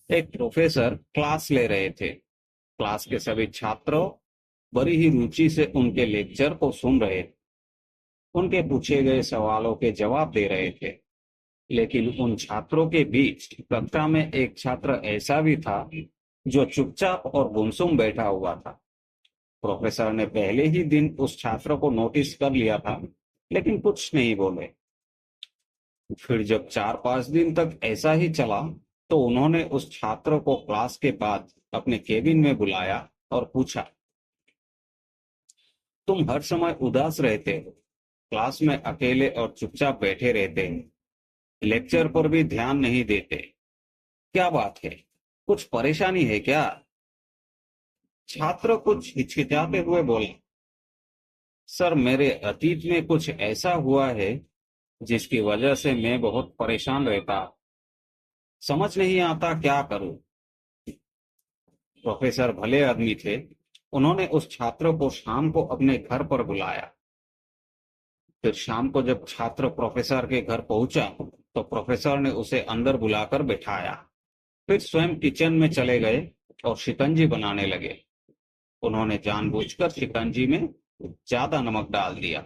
एक professor class ले रहे थे। क्लास के सभी छात्रों बड़ी ही रुचि से उनके लेक्चर को सुन रहे थे। उनके पूछे गए सवालों के जवाब दे रहे थे। लेकिन उन छात्रों के बीच कक्षा में एक छात्र ऐसा भी था जो चुपचाप और गुमसुम बैठा हुआ था। प्रोफेसर ने पहले ही दिन उस छात्र को नोटिस कर लिया था, लेकिन कुछ नहीं बोले। फिर जब 4-5 दिन तक ऐसा ही चला, तो उन्होंने उस छात्र को क्लास के बाद अपने केबिन में बुलाया और पूछा, तुम हर समय उदास रहते हो, क्लास में अकेले और चुपचाप बैठे रहते हो, लेक्चर पर भी ध्यान नहीं देते, क्या बात है? कुछ परेशानी है क्या? छात्र कुछ हिचकिचाते हुए बोला, सर मेरे अतीत में कुछ ऐसा हुआ है जिसकी वजह से मैं बहुत परेशान रहता, समझ नहीं आता क्या करूं। प्रोफेसर भले आदमी थे। उन्होंने उस छात्र को शाम को अपने घर पर बुलाया। फिर शाम को जब छात्र प्रोफेसर के घर पहुंचा, तो प्रोफेसर ने उसे अंदर बुलाकर बिठाया। फिर स्वयं किचन में चले गए और शिकंजी बनाने लगे। उन्होंने जानबूझकर शिकंजी में ज्यादा नमक डाल दिया।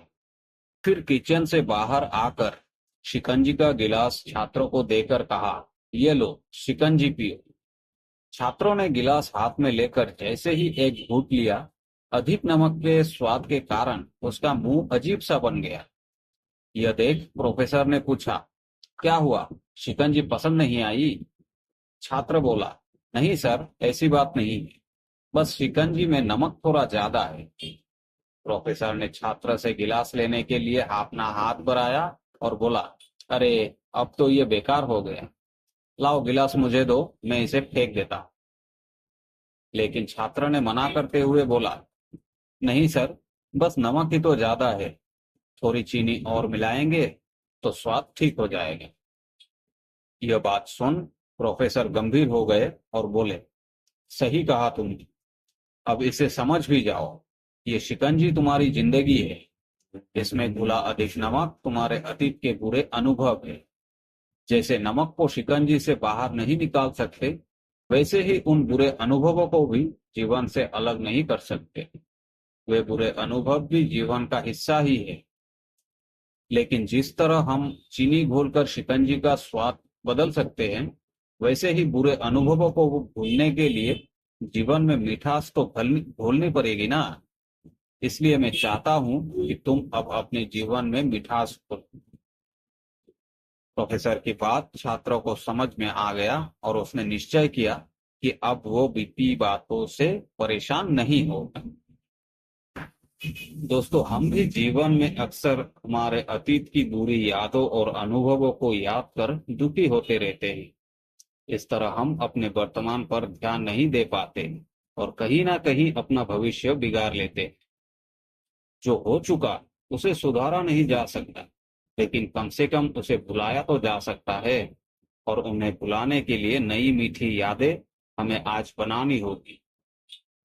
फिर किचन से बाहर आकर शिकंजी का गिलास छात्रों को देकर कहा, ये लो शिकंजी पियो। छात्रों ने गिलास हाथ में लेकर जैसे ही एक घूंट लिया, अधिक नमक के स्वाद के कारण उसका मुंह अजीब सा बन गया। यह देख प्रोफेसर ने पूछा, क्या हुआ, शिकंजी पसंद नहीं आई? छात्र बोला, नहीं सर, ऐसी बात नहीं है, बस शिकंजी में नमक थोड़ा ज्यादा है। प्रोफेसर ने छात्र से गिलास लेने के लिए अपना हाथ बढ़ाया और बोला, अरे अब तो ये बेकार हो गया, लाओ गिलास मुझे दो, मैं इसे फेंक देता हूं। लेकिन छात्र ने मना करते हुए बोला, नहीं सर, बस नमक ही तो ज्यादा है, थोड़ी चीनी और मिलाएंगे तो स्वाद ठीक हो जाएगा। यह बात सुन प्रोफेसर गंभीर हो गए और बोले, सही कहा तुमने, अब इसे समझ भी जाओ, ये शिकंजी तुम्हारी जिंदगी है, इसमें घुला अधिक नमक तुम्हारे अतीत के बुरे अनुभव है। जैसे नमक को शिकंजी से बाहर नहीं निकाल सकते, वैसे ही उन बुरे अनुभवों को भी जीवन से अलग नहीं कर सकते। वे बुरे अनुभव भी जीवन का हिस्सा ही है। लेकिन जिस तरह हम चीनी घोलकर शिकंजी का स्वाद बदल सकते हैं, वैसे ही बुरे अनुभवों को भूलने के लिए जीवन में मिठास तो घोलनी पड़ेगी ना। इसलिए मैं चाहता हूं कि तुम अब अपने जीवन में मिठास घोलो। प्रोफेसर की बात छात्रों को समझ में आ गया और उसने निश्चय किया कि अब वो बीती बातों से परेशान नहीं होगा। दोस्तों, हम भी जीवन में अक्सर हमारे अतीत की बुरी यादों और अनुभवों को याद कर दुखी होते रहते हैं। इस तरह हम अपने वर्तमान पर ध्यान नहीं दे पाते और कहीं ना कहीं अपना भविष्य बिगाड़ लेते। जो हो चुका उसे सुधारा नहीं जा सकता, लेकिन कम से कम उसे भुलाया तो जा सकता है। और उन्हें भुलाने के लिए नई मीठी यादें हमें आज बनानी होगी।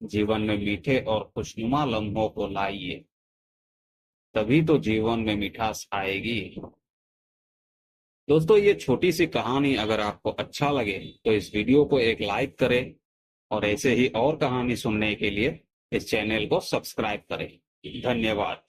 जीवन में मीठे और खुशनुमा लम्हों को लाइए, तभी तो जीवन में मिठास आएगी। दोस्तों, ये छोटी सी कहानी अगर आपको अच्छा लगे तो इस वीडियो को एक लाइक करें और ऐसे ही और कहानी सुनने के लिए इस चैनल को सब्सक्राइब करें। धन्यवाद।